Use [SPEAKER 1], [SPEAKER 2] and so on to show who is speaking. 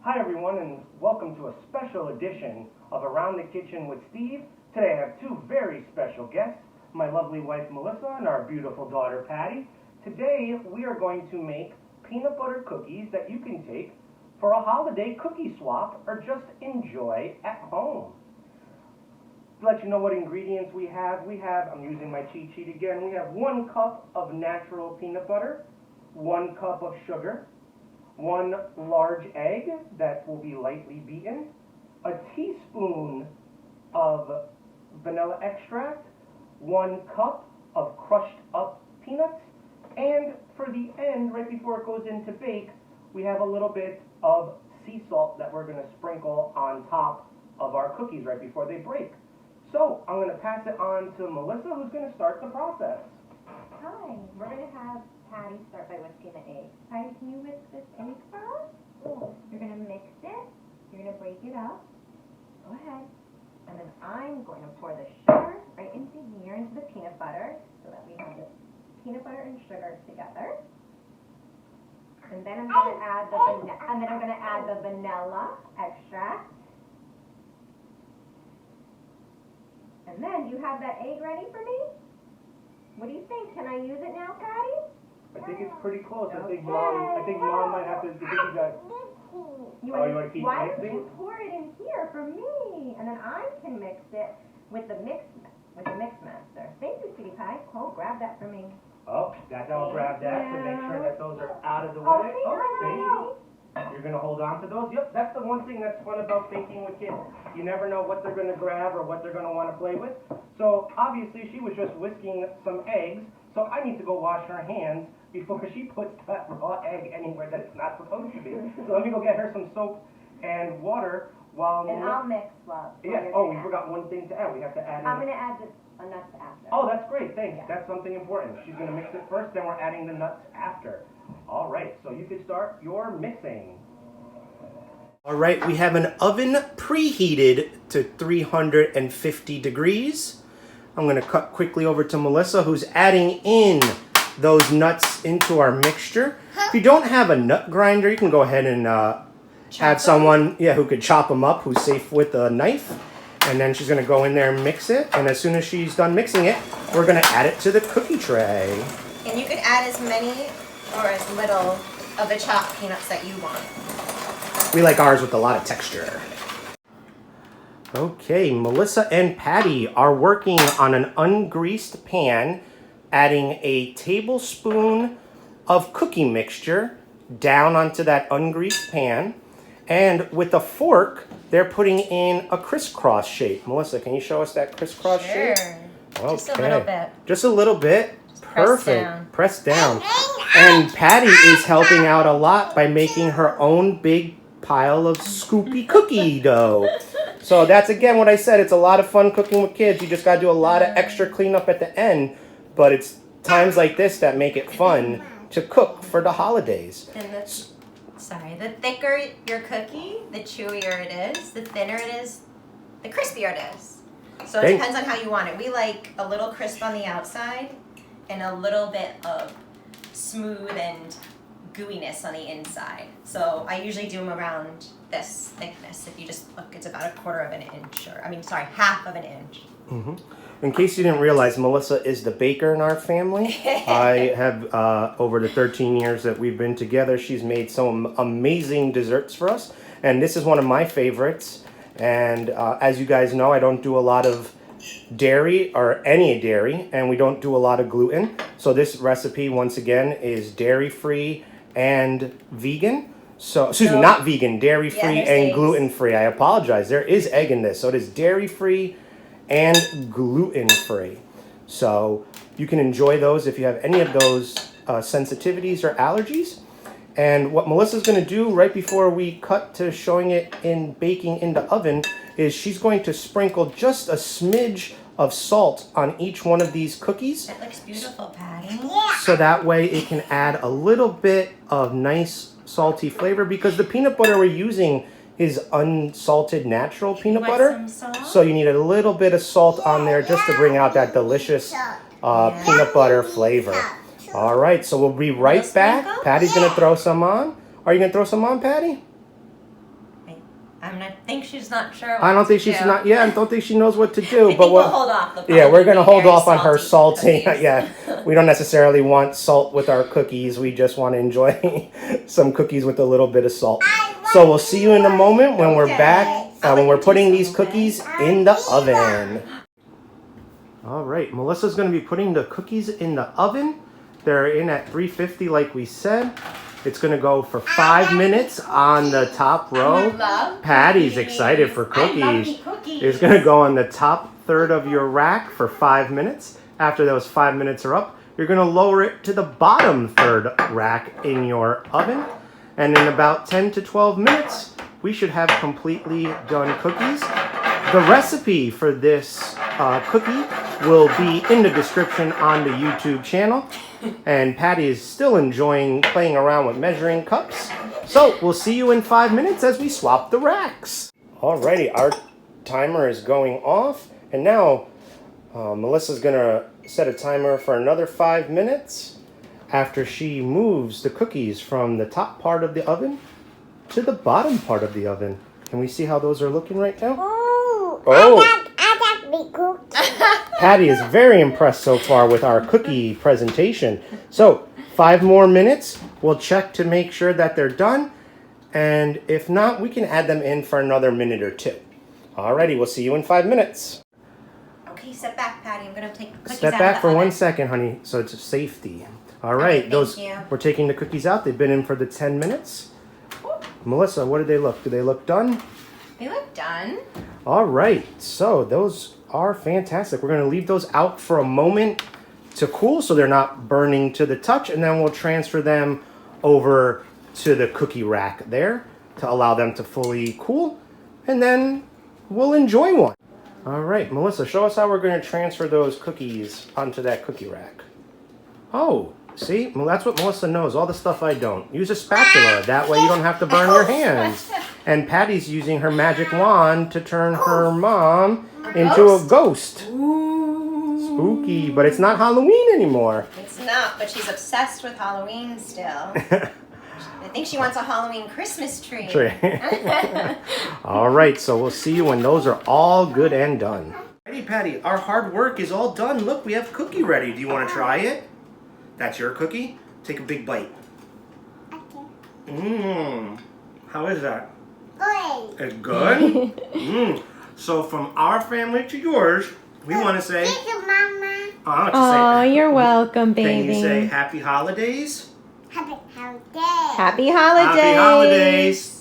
[SPEAKER 1] Hi everyone, and welcome to a special edition of Around the Kitchen with Steve. Today I have two very special guests, my lovely wife Melissa and our beautiful daughter Patty. Today we are going to make peanut butter cookies that you can take for a holiday cookie swap or just enjoy at home. To let you know what ingredients we have, I'm using my cheat sheet again, we have 1 cup of natural peanut butter, 1 cup of sugar, 1 large egg that will be lightly beaten, a teaspoon of vanilla extract, 1 cup of crushed up peanuts, and for the end, right before it goes into bake, we have a little bit of sea salt that we're going to sprinkle on top of our cookies right before they break. So I'm going to pass it on to Melissa, who's going to start the process.
[SPEAKER 2] Hi, we're going to have Patty start by whisking the egg. Patty, can you whisk this egg for us? You're going to mix it. You're going to break it up. Go ahead. And then I'm going to pour the sugar right into here, into the peanut butter, so that we have the peanut butter and sugar together. And then I'm going to add the vanilla extract. And then, you have that egg ready for me? What do you think? Can I use it now, Patty?
[SPEAKER 1] I think it's pretty close. I think Mom might have to. You want to keep
[SPEAKER 2] Why
[SPEAKER 1] mixing?
[SPEAKER 2] don't you pour it in here for me, and then I can mix it with the mix master. Thank you, sweetie pie. Oh, grab that for me.
[SPEAKER 1] Oh, I'll grab that to make sure that those are out of the way. Thank you. You're going to hold on to those? Yep, that's the one thing that's fun about baking with kids. You never know what they're going to grab or what they're going to want to play with. So obviously she was just whisking some eggs, so I need to go wash her hands before she puts that raw egg anywhere that it's not supposed to be. So let me go get her some soap and water while...
[SPEAKER 2] And I'll mix well.
[SPEAKER 1] Yes, we forgot one thing to add. We have to add in...
[SPEAKER 2] I'm going to add the nuts after.
[SPEAKER 1] Oh, that's great, thanks.
[SPEAKER 2] Yeah.
[SPEAKER 1] That's something important. She's going to mix it first, then we're adding the nuts after. All right, so you can start your mixing. All right, we have an oven preheated to 350 degrees. I'm going to cut quickly over to Melissa, who's adding in those nuts into our mixture. If you don't have a nut grinder, you can go ahead and have someone who could chop them up, who's safe with a knife. And then she's going to go in there and mix it. And as soon as she's done mixing it, we're going to add it to the cookie tray.
[SPEAKER 3] And you could add as many or as little of the chopped peanuts that you want.
[SPEAKER 1] We like ours with a lot of texture. Okay, Melissa and Patty are working on an ungreased pan, adding a tablespoon of cookie mixture down onto that ungreased pan. And with a fork, they're putting in a crisscross shape. Melissa, can you show us that crisscross shape?
[SPEAKER 3] Okay. Just a little bit.
[SPEAKER 1] Just a little bit. Perfect.
[SPEAKER 3] Press down.
[SPEAKER 1] And Patty is helping out a lot by making her own big pile of scoopy cookie dough. So that's again what I said. It's a lot of fun cooking with kids. You just got to do a lot of extra cleanup at the end. But it's times like this that make it fun to cook for the holidays.
[SPEAKER 3] And the thicker your cookie, the chewier it is. The thinner it is, the crispier it is. So it depends on how you want it. We like a little crisp on the outside and a little bit of smooth and gooiness on the inside. So I usually do them around this thickness. If you just look, it's about 1/4 of an inch, half of an inch.
[SPEAKER 1] Mm-hmm. In case you didn't realize, Melissa is the baker in our family. I have, over the 13 years that we've been together, she's made some amazing desserts for us. And this is one of my favorites. And as you guys know, I don't do a lot of dairy or any dairy, and we don't do a lot of gluten. So this recipe, once again, is dairy-free and vegan. So, not vegan, dairy-free and gluten-free. I apologize. There is egg in this. So it is dairy-free and gluten-free. So you can enjoy those if you have any of those sensitivities or allergies. And what Melissa's going to do right before we cut to showing it in baking in the oven is she's going to sprinkle just a smidge of salt on each one of these cookies.
[SPEAKER 3] That looks beautiful, Patty.
[SPEAKER 1] So that way it can add a little bit of nice salty flavor, because the peanut butter we're using is unsalted natural peanut butter. So you need a little bit of salt on there just to bring out that delicious peanut butter flavor. All right, so we'll be right back. Patty's going to throw some on. Are you going to throw some on, Patty?
[SPEAKER 3] I think she's not sure.
[SPEAKER 1] I don't think she's not. Yeah, I don't think she knows what to do.
[SPEAKER 3] But we'll hold off.
[SPEAKER 1] Yeah, we're gonna hold off on her salty. Yeah, we don't necessarily want salt with our cookies. We just want to enjoy some cookies with a little bit of salt. So we'll see you in a moment when we're back. When we're putting these cookies in the oven. All right, Melissa's gonna be putting the cookies in the oven. They're in at 350, like we said. It's gonna go for 5 minutes on the top row. Patty's excited for cookies. It's gonna go on the top third of your rack for 5 minutes. After those 5 minutes are up, you're gonna lower it to the bottom third rack in your oven. And in about 10 to 12 minutes, we should have completely done cookies. The recipe for this cookie will be in the description on the YouTube channel. And Patty is still enjoying playing around with measuring cups. So we'll see you in 5 minutes as we swap the racks. Alrighty, our timer is going off. And now Melissa's gonna set a timer for another 5 minutes after she moves the cookies from the top part of the oven to the bottom part of the oven. Can we see how those are looking right now? Patty is very impressed so far with our cookie presentation. So 5 more minutes. We'll check to make sure that they're done. And if not, we can add them in for another minute or two. Alrighty, we'll see you in 5 minutes.
[SPEAKER 3] Okay, step back, Patty. I'm going to take the cookies
[SPEAKER 1] Step
[SPEAKER 3] out
[SPEAKER 1] back
[SPEAKER 3] of the
[SPEAKER 1] for
[SPEAKER 3] oven.
[SPEAKER 1] 1 second, honey, so it's safety. Alright, we're taking the cookies out. They've been in for the 10 minutes. Melissa, what do they look? Do they look done?
[SPEAKER 3] They look done.
[SPEAKER 1] Alright, so those are fantastic. We're going to leave those out for a moment to cool so they're not burning to the touch, and then we'll transfer them over to the cookie rack there to allow them to fully cool, and then we'll enjoy one. Alright, Melissa, show us how we're going to transfer those cookies onto that cookie rack. Oh, see? Well, that's what Melissa knows, all the stuff I don't. Use a spatula, that way you don't have to burn your hands. And Patty's using her magic wand to turn her mom into a ghost.
[SPEAKER 3] Ooh.
[SPEAKER 1] Spooky, but it's not Halloween anymore.
[SPEAKER 3] It's not, but she's obsessed with Halloween still. I think she wants a Halloween Christmas tree.
[SPEAKER 1] All right, so we'll see you when those are all good and done. Hey, Patty, our hard work is all done. Look, we have cookie ready. Do you want to try it? That's your cookie? Take a big bite.
[SPEAKER 4] Okay.
[SPEAKER 1] Mmm. How is that?
[SPEAKER 4] Good.
[SPEAKER 1] It's good? Mmm. So from our family to yours, we want to say...
[SPEAKER 4] Thank you, Mama.
[SPEAKER 2] Oh, you're welcome, baby.
[SPEAKER 1] Can you say happy holidays?
[SPEAKER 4] Happy holidays.
[SPEAKER 2] Happy holidays.
[SPEAKER 1] Happy holidays.